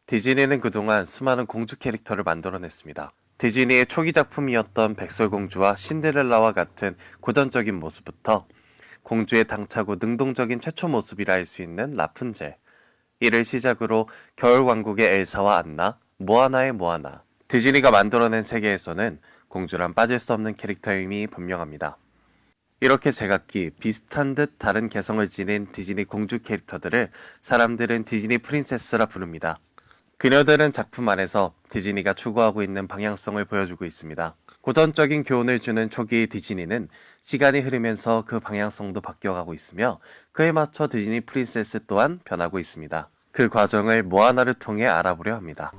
디즈니는 그동안 수많은 공주 캐릭터를 만들어냈습니다. 디즈니의 초기 작품이었던 백설공주와 신데렐라와 같은 고전적인 모습부터 공주의 당차고 능동적인 최초 모습이라 할 수 있는 라푼젤, 이를 시작으로 겨울왕국의 엘사와 안나, 모아나의 모아나, 디즈니가 만들어낸 세계에서는 공주란 빠질 수 없는 캐릭터임이 분명합니다. 이렇게 제각기 비슷한 듯 다른 개성을 지닌 디즈니 공주 캐릭터들을 사람들은 디즈니 프린세스라 부릅니다. 그녀들은 작품 안에서 디즈니가 추구하고 있는 방향성을 보여주고 있습니다. 고전적인 교훈을 주는 초기의 디즈니는 시간이 흐르면서 그 방향성도 바뀌어가고 있으며 그에 맞춰 디즈니 프린세스 또한 변하고 있습니다. 그 과정을 모아나를 통해 알아보려 합니다.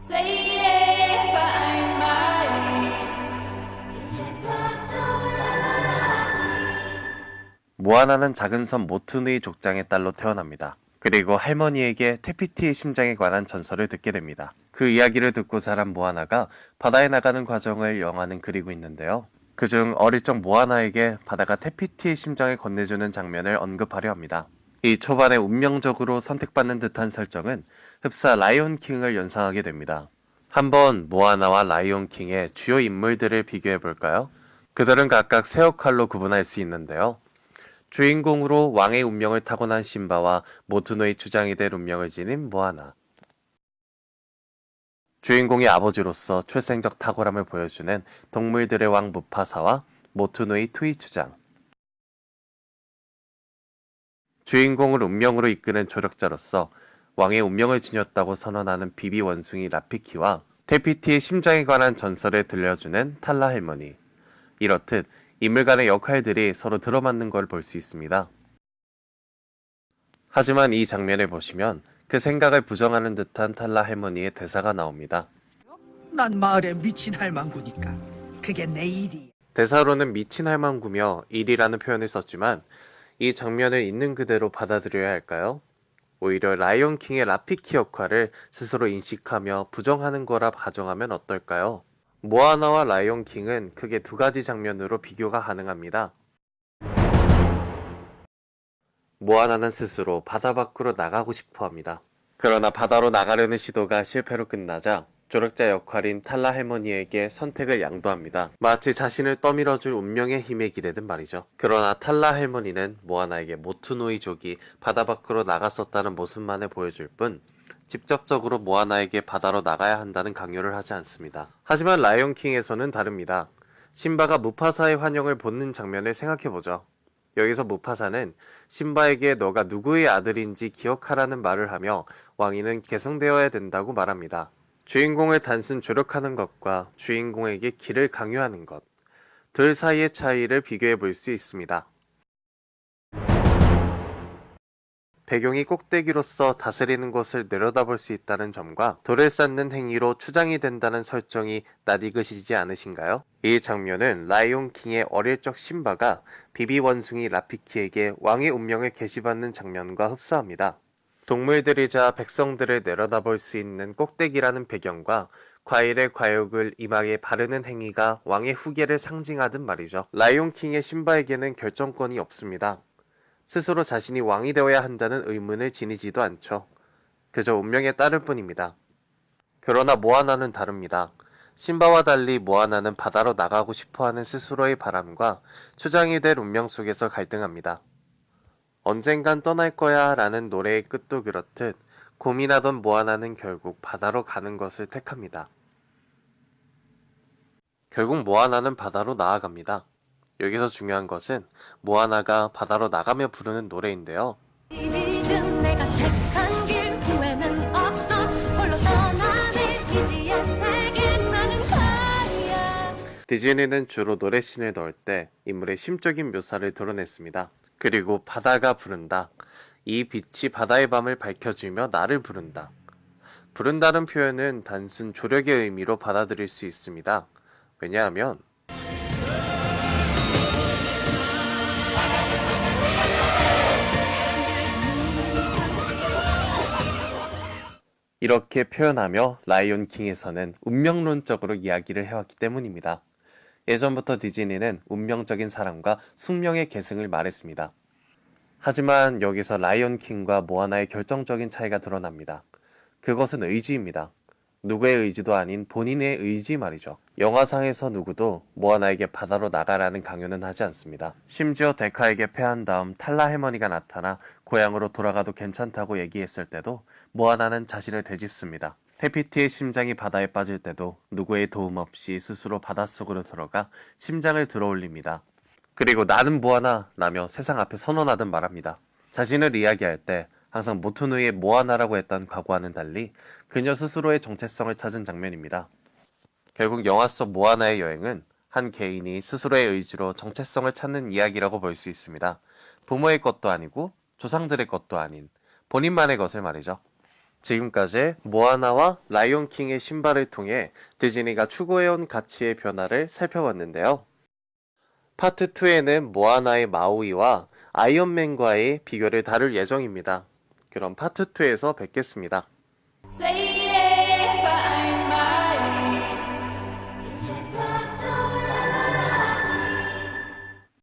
모아나는 작은 섬 모투누이 족장의 딸로 태어납니다. 그리고 할머니에게 테피티의 심장에 관한 전설을 듣게 됩니다. 그 이야기를 듣고 자란 모아나가 바다에 나가는 과정을 영화는 그리고 있는데요. 그중 어릴 적 모아나에게 바다가 테피티의 심장을 건네주는 장면을 언급하려 합니다. 이 초반에 운명적으로 선택받는 듯한 설정은 흡사 라이온 킹을 연상하게 됩니다. 한번 모아나와 라이온 킹의 주요 인물들을 비교해 볼까요? 그들은 각각 세 역할로 구분할 수 있는데요. 주인공으로 왕의 운명을 타고난 심바와 모투노의 주장이 될 운명을 지닌 모아나. 주인공의 아버지로서 출생적 탁월함을 보여주는 동물들의 왕 무파사와 모투노의 투이 주장. 주인공을 운명으로 이끄는 조력자로서 왕의 운명을 지녔다고 선언하는 비비 원숭이 라피키와 테피티의 심장에 관한 전설을 들려주는 탈라 할머니. 이렇듯 인물 간의 역할들이 서로 들어맞는 걸 볼 수 있습니다. 하지만 이 장면을 보시면 그 생각을 부정하는 듯한 탈라 할머니의 대사가 나옵니다. 난 마을에 미친 할망구니까 그게 내 일이야. 대사로는 미친 할망구며 일이라는 표현을 썼지만 이 장면을 있는 그대로 받아들여야 할까요? 오히려 라이온 킹의 라피키 역할을 스스로 인식하며 부정하는 거라 가정하면 어떨까요? 모아나와 라이온 킹은 크게 두 가지 장면으로 비교가 가능합니다. 모아나는 스스로 바다 밖으로 나가고 싶어 합니다. 그러나 바다로 나가려는 시도가 실패로 끝나자 조력자 역할인 탈라 할머니에게 선택을 양도합니다. 마치 자신을 떠밀어줄 운명의 힘에 기대든 말이죠. 그러나 탈라 할머니는 모아나에게 모투노이족이 바다 밖으로 나갔었다는 모습만을 보여줄 뿐 직접적으로 모아나에게 바다로 나가야 한다는 강요를 하지 않습니다. 하지만 라이온킹에서는 다릅니다. 심바가 무파사의 환영을 보는 장면을 생각해보죠. 여기서 무파사는 심바에게 너가 누구의 아들인지 기억하라는 말을 하며 왕위는 계승되어야 된다고 말합니다. 주인공을 단순 조력하는 것과 주인공에게 길을 강요하는 것, 둘 사이의 차이를 비교해 볼 수 있습니다. 배경이 꼭대기로서 다스리는 것을 내려다볼 수 있다는 점과 돌을 쌓는 행위로 추장이 된다는 설정이 낯익으시지 않으신가요? 이 장면은 라이온 킹의 어릴 적 심바가 비비 원숭이 라피키에게 왕의 운명을 계시받는 장면과 흡사합니다. 동물들이자 백성들을 내려다볼 수 있는 꼭대기라는 배경과 과일의 과육을 이마에 바르는 행위가 왕의 후계를 상징하듯 말이죠. 라이온 킹의 심바에게는 결정권이 없습니다. 스스로 자신이 왕이 되어야 한다는 의문을 지니지도 않죠. 그저 운명에 따를 뿐입니다. 그러나 모아나는 다릅니다. 심바와 달리 모아나는 바다로 나가고 싶어하는 스스로의 바람과 추장이 될 운명 속에서 갈등합니다. 언젠간 떠날 거야 라는 노래의 끝도 그렇듯 고민하던 모아나는 결국 바다로 가는 것을 택합니다. 결국 모아나는 바다로 나아갑니다. 여기서 중요한 것은 모아나가 바다로 나가며 부르는 노래인데요. 디즈니는 주로 노래씬을 넣을 때 인물의 심적인 묘사를 드러냈습니다. 그리고 바다가 부른다. 이 빛이 바다의 밤을 밝혀주며 나를 부른다. 부른다는 표현은 단순 조력의 의미로 받아들일 수 있습니다. 왜냐하면 이렇게 표현하며 라이온 킹에서는 운명론적으로 이야기를 해왔기 때문입니다. 예전부터 디즈니는 운명적인 사랑과 숙명의 계승을 말했습니다. 하지만 여기서 라이온 킹과 모아나의 결정적인 차이가 드러납니다. 그것은 의지입니다. 누구의 의지도 아닌 본인의 의지 말이죠. 영화상에서 누구도 모아나에게 바다로 나가라는 강요는 하지 않습니다. 심지어 데카에게 패한 다음 탈라 해머니가 나타나 고향으로 돌아가도 괜찮다고 얘기했을 때도 모아나는 자신을 되짚습니다. 테피티의 심장이 바다에 빠질 때도 누구의 도움 없이 스스로 바닷속으로 들어가 심장을 들어올립니다. 그리고 나는 모아나 라며 세상 앞에 선언하듯 말합니다. 자신을 이야기할 때 항상 모토누이의 모아나라고 했던 과거와는 달리 그녀 스스로의 정체성을 찾은 장면입니다. 결국 영화 속 모아나의 여행은 한 개인이 스스로의 의지로 정체성을 찾는 이야기라고 볼 수 있습니다. 부모의 것도 아니고 조상들의 것도 아닌 본인만의 것을 말이죠. 지금까지 모아나와 라이온킹의 신발을 통해 디즈니가 추구해온 가치의 변화를 살펴봤는데요. 파트 2에는 모아나의 마우이와 아이언맨과의 비교를 다룰 예정입니다. 그럼 파트 2에서 뵙겠습니다.